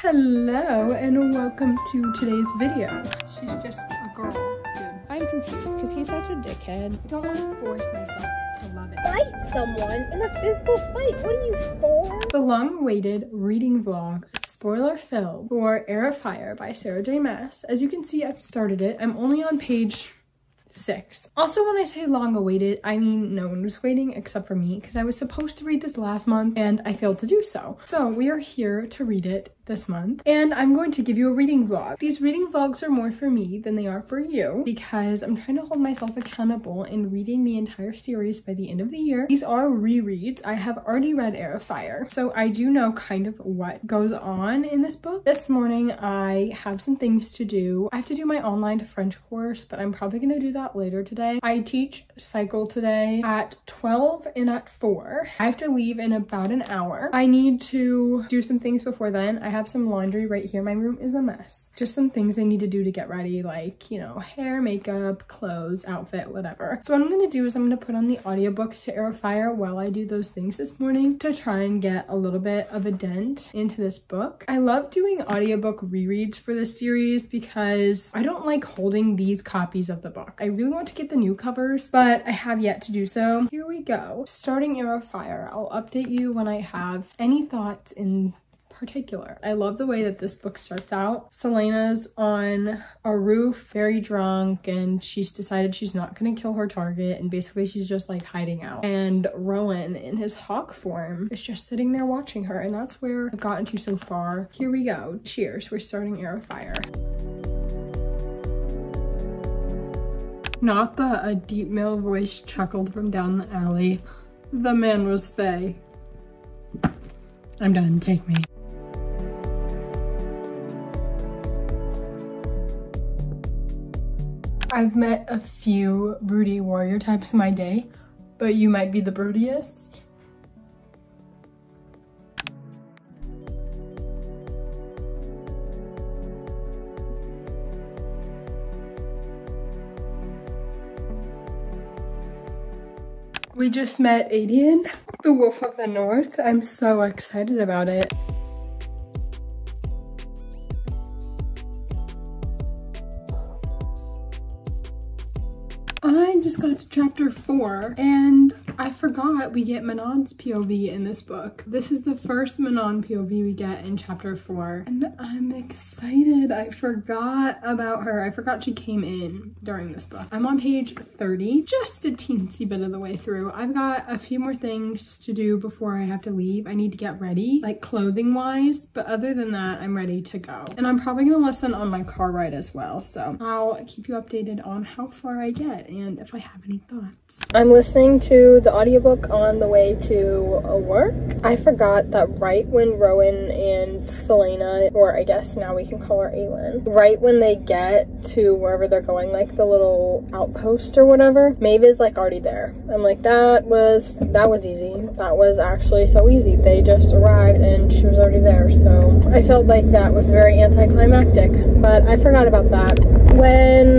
Hello and welcome to today's video. She's just a girl, dude. I'm confused because he's such a dickhead. I don't want to force myself to love it. Fight someone in a physical fight. What are you for? The long-awaited reading vlog, spoiler filled, for Heir of Fire by Sarah J. Maas. As you can see, I've started it. I'm only on page 6. Also, when I say long awaited, I mean no one was waiting except for me because I was supposed to read this last month and I failed to do so. So we are here to read it this month and I'm going to give you a reading vlog. These reading vlogs are more for me than they are for you because I'm trying to hold myself accountable in reading the entire series by the end of the year. These are rereads. I have already read Heir of Fire, so I do know kind of what goes on in this book. This morning I have some things to do. I have to do my online French course, but I'm probably going to do that later today. I teach cycle today at 12 and at 4. I have to leave in about an hour. I need to do some things before then. I have some laundry right here. My room is a mess. Just some things I need to do to get ready, like, you know, hair, makeup, clothes, outfit, whatever. So what I'm gonna do is I'm gonna put on the audiobook to Heir of Fire while I do those things this morning to try and get a little bit of a dent into this book. I love doing audiobook rereads for this series because I don't like holding these copies of the book. I really want to get the new covers, but I have yet to do so. Here we go. Starting Heir of Fire. I'll update you when I have any thoughts in particular. I love the way that this book starts out. Selena's on a roof, very drunk, and she's decided she's not gonna kill her target, and basically she's just like hiding out. And Rowan in his hawk form is just sitting there watching her, and that's where I've gotten to so far. Here we go. Cheers. We're starting Heir of Fire. Not a deep male voice chuckled from down the alley. The man was Faye. I'm done, take me. I've met a few broody warrior types in my day, but you might be the broodiest. We just met Adian, the Wolf of the North. I'm so excited about it. I just got to chapter 4 and I forgot we get Manon's POV in this book. This is the first Manon POV we get in chapter 4 and I'm excited. I forgot about her. I forgot she came in during this book. I'm on page 30, just a teensy bit of the way through. I've got a few more things to do before I have to leave. I need to get ready, like clothing wise, but other than that, I'm ready to go. And I'm probably gonna listen on my car ride as well. So I'll keep you updated on how far I get and if I have any thoughts. I'm listening to the audiobook on the way to work. I forgot that right when Rowan and Selena, or I guess now we can call her Aylin, right when they get to wherever they're going, like the little outpost or whatever, Maeve is like already there. I'm like, that was easy. That was actually so easy. They just arrived and she was already there. So I felt like that was very anticlimactic, but I forgot about that. When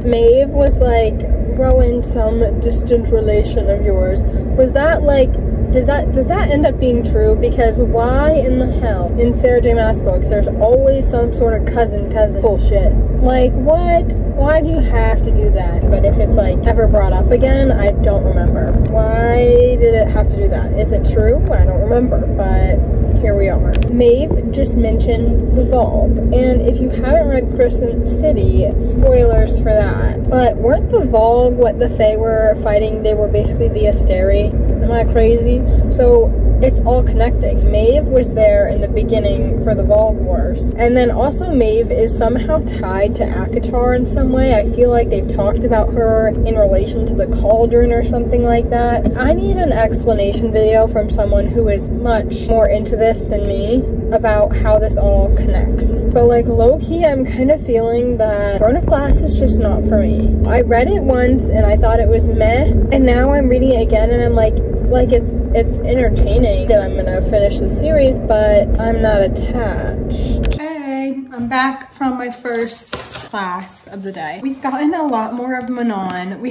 Maeve was like, Rowan, some distant relation of yours, was that like, does that end up being true? Because why in the hell in Sarah J. Maas books there's always some sort of cousin bullshit? Like, what? Why do you have to do that? But if it's like ever brought up again, I don't remember. Why did it have to do that? Is it true? I don't remember, but here we are. Maeve just mentioned the Vogue, and if you haven't read Crescent City, spoilers for that. But weren't the Vogue what the Fae were fighting? They were basically the Asteri. Am I crazy? So it's all connecting. Maeve was there in the beginning for the Vogue Wars. And then also Maeve is somehow tied to ACOTAR in some way. I feel like they've talked about her in relation to the Cauldron or something like that. I need an explanation video from someone who is much more into this than me about how this all connects. But like low-key, I'm kind of feeling that Throne of Glass is just not for me. I read it once and I thought it was meh, and now I'm reading it again and I'm like it's entertaining that I'm gonna finish the series, but I'm not attached. Hey, I'm back from my first class of the day. We've gotten a lot more of Manon.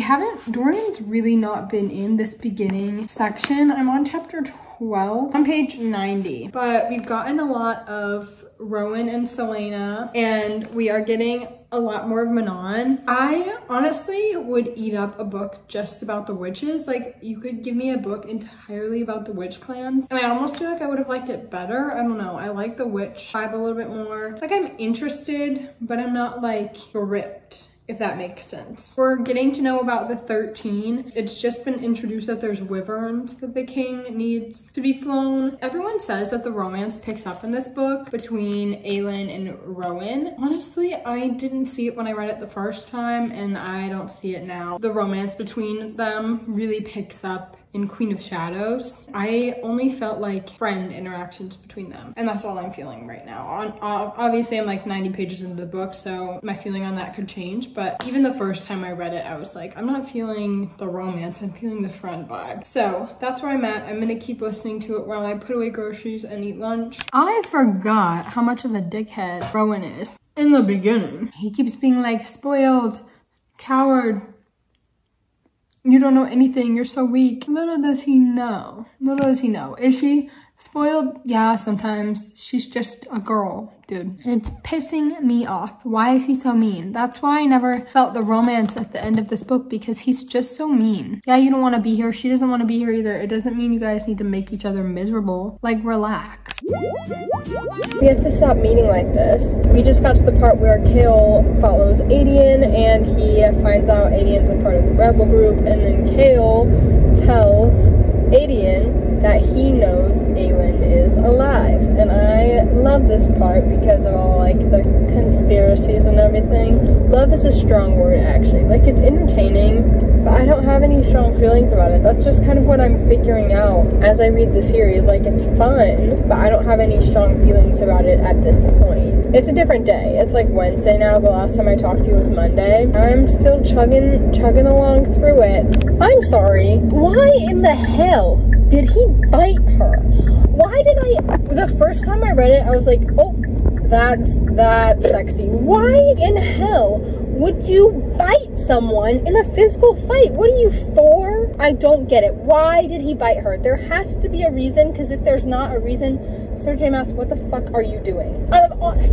Dorian's really not been in this beginning section. I'm on chapter 12 on page 90. But we've gotten a lot of Rowan and Selena, and we are getting a lot more of Manon. I honestly would eat up a book just about the witches. Like, you could give me a book entirely about the witch clans, and I almost feel like I would have liked it better. I don't know. I like the witch vibe a little bit more. Like, I'm interested, but I'm not like gripped, if that makes sense. We're getting to know about the 13. It's just been introduced that there's wyverns that the king needs to be flown. Everyone says that the romance picks up in this book between Aelin and Rowan. Honestly, I didn't see it when I read it the first time, and I don't see it now. The romance between them really picks up in Queen of Shadows. I only felt like friend interactions between them, and that's all I'm feeling right now. Obviously, I'm like 90 pages into the book, so my feeling on that could change, but even the first time I read it, I was like, I'm not feeling the romance, I'm feeling the friend vibe. So that's where I'm at. I'm gonna keep listening to it while I put away groceries and eat lunch. I forgot how much of a dickhead Rowan is in the beginning. He keeps being like, spoiled, coward, you don't know anything, you're so weak. Little does he know. Little does he know. Is she spoiled? Yeah, sometimes. She's just a girl, dude. And it's pissing me off. Why is he so mean? That's why I never felt the romance at the end of this book, because he's just so mean. Yeah, you don't want to be here. She doesn't want to be here either. It doesn't mean you guys need to make each other miserable. Like, relax. We have to stop meeting like this. We just got to the part where Kale follows Adian, and he finds out Adian's a part of the rebel group, and then Kale tells Adian that he knows Aelin is alive. And I love this part because of all like the conspiracies and everything. Love is a strong word, actually. Like, it's entertaining, but I don't have any strong feelings about it. That's just kind of what I'm figuring out as I read the series. Like, it's fun, but I don't have any strong feelings about it at this point. It's a different day. It's like Wednesday now. The last time I talked to you was Monday. I'm still chugging along through it. I'm sorry. Why in the hell did he bite her? Why did the first time I read it, I was like, oh, that's sexy. Why in hell would you bite someone in a physical fight? What are you, Thor? I don't get it. Why did he bite her? There has to be a reason, because if there's not a reason, Sir J. Maas, what the fuck are you doing?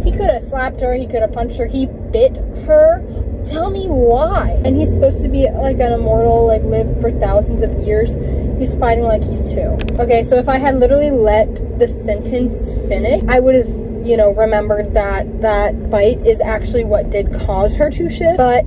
He could have slapped her, he could have punched her, he bit her. Tell me why. And he's supposed to be like an immortal, like live for thousands of years. He's fighting like he's 2. Okay, so if I had literally let the sentence finish, I would have, you know, remembered that that bite is actually what did cause her to shift. But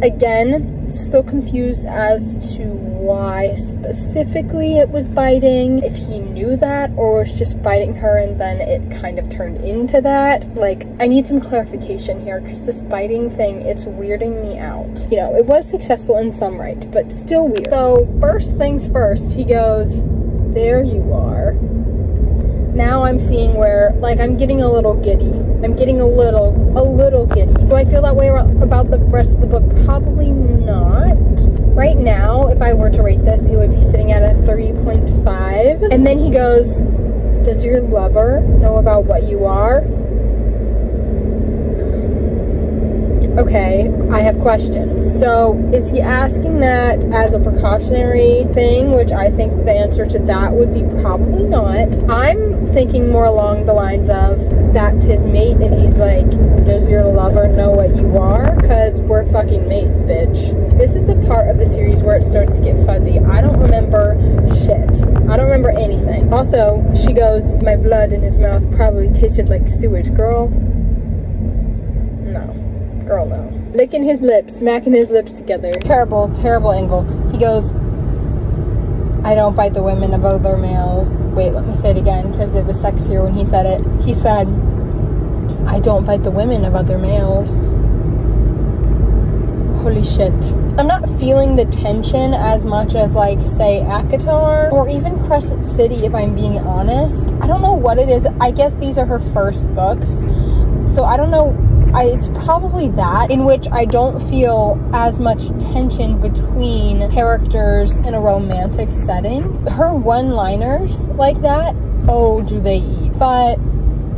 again, still confused as to why specifically it was biting, if he knew that or was just biting her and then it kind of turned into that. Like, I need some clarification here, because this biting thing, it's weirding me out. You know, it was successful in some right, but still weird. So first things first, he goes, there you are. Now I'm seeing where, like, I'm getting a little giddy. I'm getting a little giddy. Do I feel that way about the rest of the book? Probably not. Right now, if I were to rate this, it would be sitting at a 3.5. And then he goes, does your lover know about what you are? Okay, I have questions. So is he asking that as a precautionary thing, which I think the answer to that would be probably not. I'm thinking more along the lines of that's his mate and he's like, does your lover know what you are? Because we're fucking mates, bitch. This is the part of the series where it starts to get fuzzy. I don't remember shit. I don't remember anything. Also, she goes, my blood in his mouth probably tasted like sewage. Girl, no. Girl, no. Licking his lips, smacking his lips together. Terrible, terrible angle. He goes, I don't bite the women of other males. Wait, let me say it again, because it was sexier when he said it. He said, I don't bite the women of other males. Holy shit. I'm not feeling the tension as much as, like, say, ACOTAR or even Crescent City, if I'm being honest. I don't know what it is. I guess these are her first books, so I don't know. It's probably that, in which I don't feel as much tension between characters in a romantic setting. Her one-liners like that, oh, do they eat. But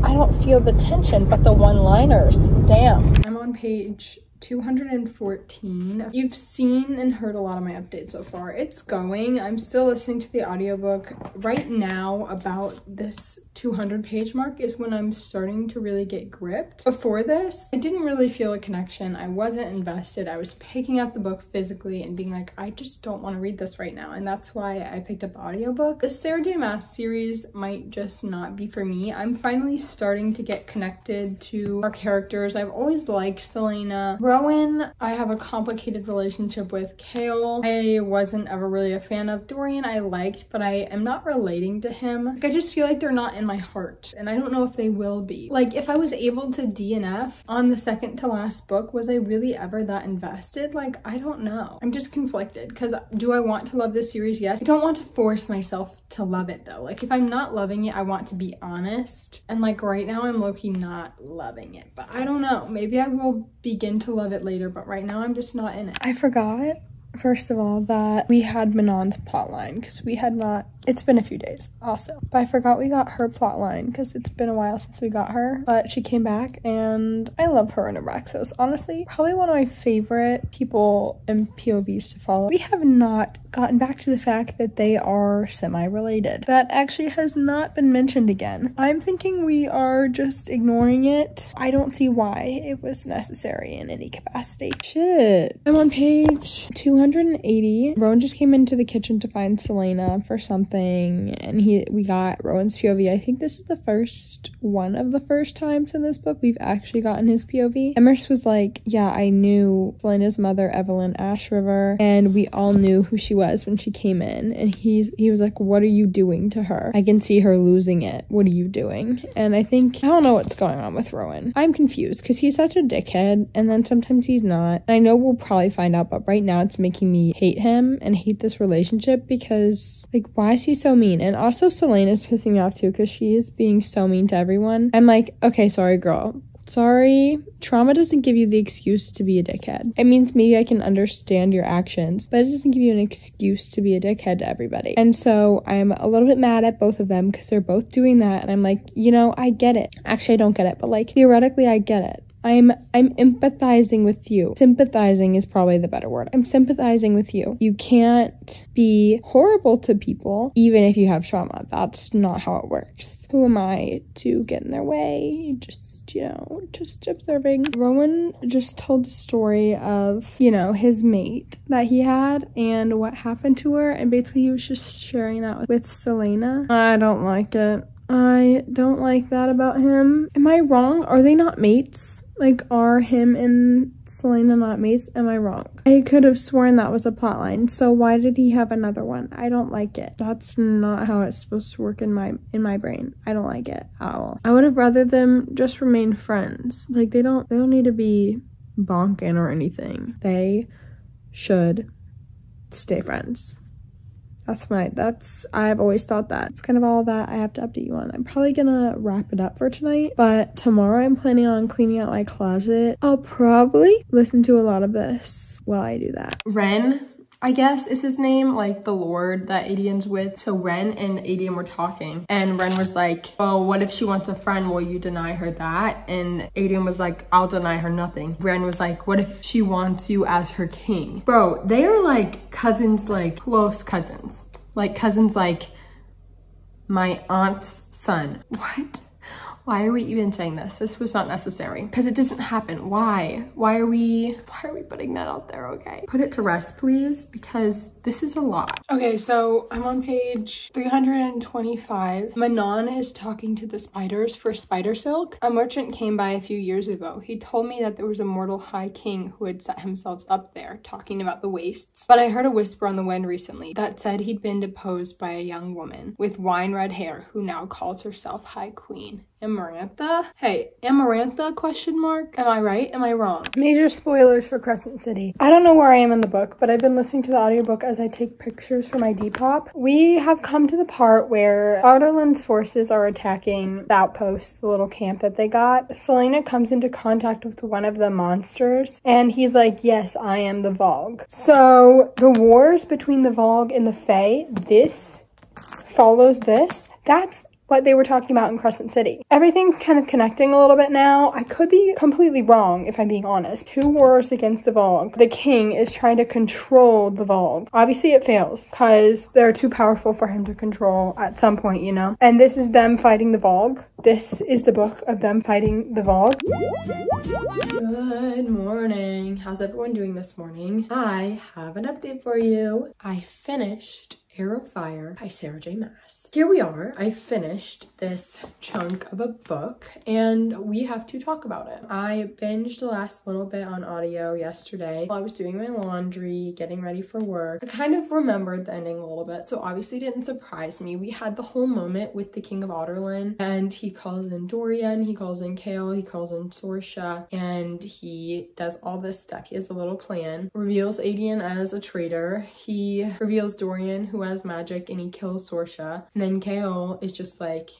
I don't feel the tension, but the one-liners, damn. I'm on page 214. You've seen and heard a lot of my updates so far. It's going. I'm still listening to the audiobook. Right now, about this 200 page mark is when I'm starting to really get gripped. Before this, I didn't really feel a connection. I wasn't invested. I was picking up the book physically and being like, I just don't want to read this right now. And that's why I picked up the audiobook. The Sarah J Maas series might just not be for me. I'm finally starting to get connected to our characters. I've always liked Selena. Rowan, I have a complicated relationship with. Kale, I wasn't ever really a fan of. Dorian, I liked, but I am not relating to him. Like, I just feel like they're not in my heart, and I don't know if they will be. Like, if I was able to DNF on the second to last book, was I really ever that invested? Like, I don't know. I'm just conflicted, because do I want to love this series? Yes. I don't want to force myself to love it though. Like, if I'm not loving it, I want to be honest. And like right now, I'm low-key not loving it, but I don't know. Maybe I will begin to love it later, but right now I'm just not in it. I forgot, first of all, that we had Manon's plotline, because we had not. It's been a few days also, but I forgot we got her plotline because it's been a while since we got her, but she came back and I love her and Abraxos. Honestly, probably one of my favorite people and POVs to follow. We have not gotten back to the fact that they are semi-related. That actually has not been mentioned again. I'm thinking we are just ignoring it. I don't see why it was necessary in any capacity. Shit. I'm on page 280. Rowan just came into the kitchen to find Selena for something, and we got Rowan's POV. I think this is the first one of the first times in this book we've actually gotten his POV. Emrys was like, yeah, I knew Selena's mother, Evelyn Ashriver, and we all knew who she was when she came in. And he was like, what are you doing to her? I can see her losing it. What are you doing? And I don't know what's going on with Rowan. I'm confused because he's such a dickhead, and then sometimes he's not. And I know we'll probably find out, but right now it's making me hate him and hate this relationship because, like, why is he so mean? And also Selena's pissing me off too because she is being so mean to everyone. I'm like, okay, sorry girl. Sorry, trauma doesn't give you the excuse to be a dickhead. It means maybe I can understand your actions, but it doesn't give you an excuse to be a dickhead to everybody. And so I'm a little bit mad at both of them because they're both doing that. And I'm like, you know, I get it. Actually, I don't get it, but like theoretically, I get it. I'm empathizing with you. Sympathizing is probably the better word. I'm sympathizing with you. You can't be horrible to people even if you have trauma. That's not how it works. Who am I to get in their way? Just, you know, just observing. Rowan just told the story of, you know, his mate that he had and what happened to her, and basically he was just sharing that with Selena. I don't like it. I don't like that about him. Am I wrong? Are they not mates? Like, are him and Selena not mates? Am I wrong? I could have sworn that was a plotline. So why did he have another one? I don't like it. That's not how it's supposed to work in my brain. I don't like it at all. I would have rather them just remain friends. Like, they don't need to be bonking or anything. They should stay friends. I've always thought that. It's kind of all that I have to update you on. I'm probably gonna wrap it up for tonight, but tomorrow I'm planning on cleaning out my closet. I'll probably listen to a lot of this while I do that. Ren, I guess is his name, like the lord that Adian's with. So Ren and Adian were talking, and Ren was like, oh, what if she wants a friend? Will you deny her that? And Adian was like, I'll deny her nothing. Ren was like, what if she wants you as her king? Bro, they are like cousins, like close cousins. Like cousins like my aunt's son. What? Why are we even saying this? This was not necessary because it doesn't happen. Why are we putting that out there? Okay, put it to rest, please, because this is a lot. Okay, so I'm on page 325. Manon is talking to the spiders for spider silk. A merchant came by a few years ago. He told me that there was a mortal high king who had set himself up there talking about the wastes. But I heard a whisper on the wind recently that said he'd been deposed by a young woman with wine red hair who now calls herself High Queen. Amarantha? Hey, Amarantha, question mark? Am I right? Am I wrong? Major spoilers for Crescent City. I don't know where I am in the book, but I've been listening to the audiobook as I take pictures for my Depop. We have come to the part where Ardalin's forces are attacking the outpost, the little camp that they got. Selena comes into contact with one of the monsters, and he's like, yes, I am the Vogue. So the wars between the Vogue and the Fae, this follows this. That's what they were talking about in Crescent City. Everything's kind of connecting a little bit now. I could be completely wrong if I'm being honest. 2 wars against the Vogue. The king is trying to control the Vogue. Obviously it fails because they're too powerful for him to control at some point, you know? And this is them fighting the Vogue. This is the book of them fighting the Vogue. Good morning. How's everyone doing this morning? I have an update for you. I finished Heir of Fire by Sarah J. Maas. Here we are. I finished this chunk of a book and we have to talk about it. I binged the last little bit on audio yesterday while I was doing my laundry, getting ready for work. I kind of remembered the ending a little bit, so obviously it didn't surprise me. We had the whole moment with the King of Otterlin and he calls in Dorian, he calls in Kale, he calls in Sorsha, and he does all this stuff. He has a little plan, reveals Adian as a traitor. He reveals Dorian, who has magic, and he kills Sorsha. And then Kale is just like,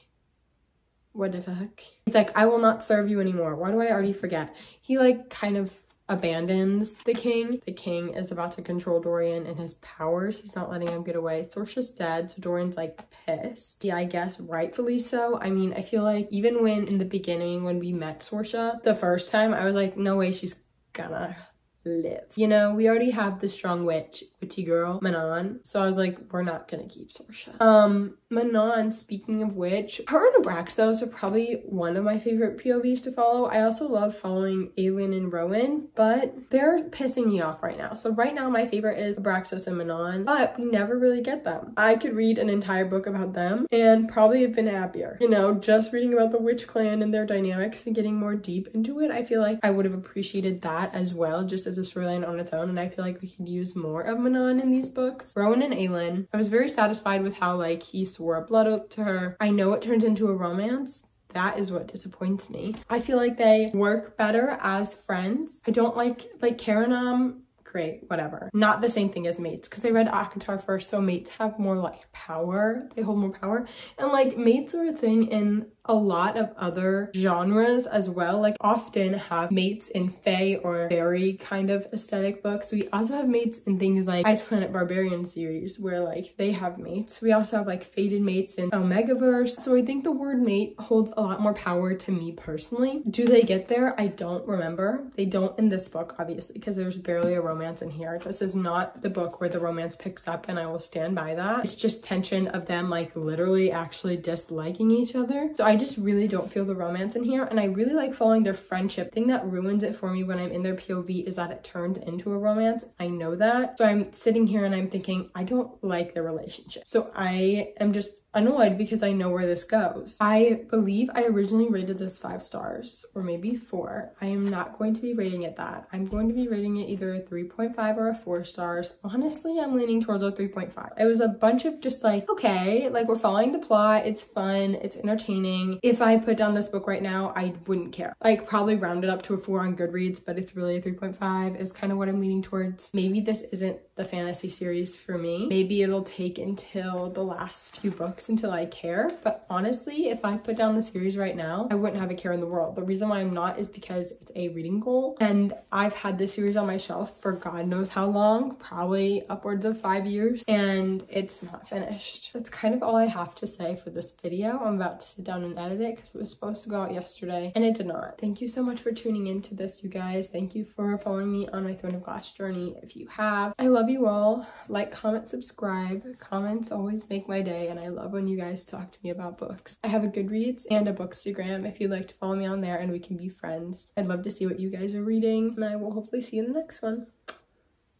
what the fuck? He's like, I will not serve you anymore. Why do I already forget? He like kind of abandons the king. The king is about to control Dorian and his powers. He's not letting him get away. Sorsha's dead, so Dorian's like pissed. Yeah, I guess rightfully so. I mean, I feel like even when in the beginning when we met Sorsha the first time, I was like, no way she's gonna live. You know, we already have the strong witchy girl, Manon. So I was like, we're not gonna keep Sorsha. Manon, speaking of which, her and Abraxos are probably one of my favorite POVs to follow. I also love following Aelin and Rowan, but they're pissing me off right now. So right now my favorite is Abraxos and Manon, but we never really get them. I could read an entire book about them and probably have been happier. You know, just reading about the witch clan and their dynamics and getting more deep into it, I feel like I would have appreciated that as well, just as a storyline on its own, and I feel like we could use more of Manon in these books. Rowan and Aelin, I was very satisfied with how like he swore a blood oath to her. I know it turns into a romance. That is what disappoints me. I feel like they work better as friends. I don't like Karanam. Great, whatever. Not the same thing as mates, because I read Akatar first, so mates have more like power. They hold more power. And like mates are a thing in a lot of other genres as well. Like often have mates in fae or fairy kind of aesthetic books. We also have mates in things like Ice Planet Barbarian series where like they have mates. We also have like fated mates in Omegaverse. So I think the word mate holds a lot more power to me personally. Do they get there? I don't remember. They don't in this book, obviously, because there's barely a romance in here. This is not the book where the romance picks up, and I will stand by that. It's just tension of them like literally actually disliking each other. So I just really don't feel the romance in here, and I really like following their friendship. The thing that ruins it for me when I'm in their POV is that it turned into a romance. I know that. So I'm sitting here and I'm thinking, I don't like their relationship. So I am just annoyed because I know where this goes. I believe I originally rated this 5 stars or maybe 4. I am not going to be rating it that. I'm going to be rating it either a 3.5 or a 4 stars. Honestly, I'm leaning towards a 3.5. It was a bunch of just like, okay, like we're following the plot. It's fun. It's entertaining. If I put down this book right now, I wouldn't care. Like probably round it up to a 4 on Goodreads, but it's really a 3.5 is kind of what I'm leaning towards. Maybe this isn't the fantasy series for me. Maybe it'll take until the last few books until I care, but honestly, if I put down the series right now, I wouldn't have a care in the world. The reason why I'm not is because it's a reading goal, and I've had this series on my shelf for God knows how long, probably upwards of 5 years, and it's not finished. That's kind of all I have to say for this video. I'm about to sit down and edit it because it was supposed to go out yesterday and it did not. Thank you so much for tuning into this, you guys. Thank you for following me on my Throne of Glass journey. If you have, I love you all. Like, comment, subscribe. Comments always make my day, and I love when you guys talk to me about books. I have a Goodreads and a Bookstagram if you'd like to follow me on there and we can be friends. I'd love to see what you guys are reading, and I will hopefully see you in the next one.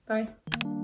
Bye.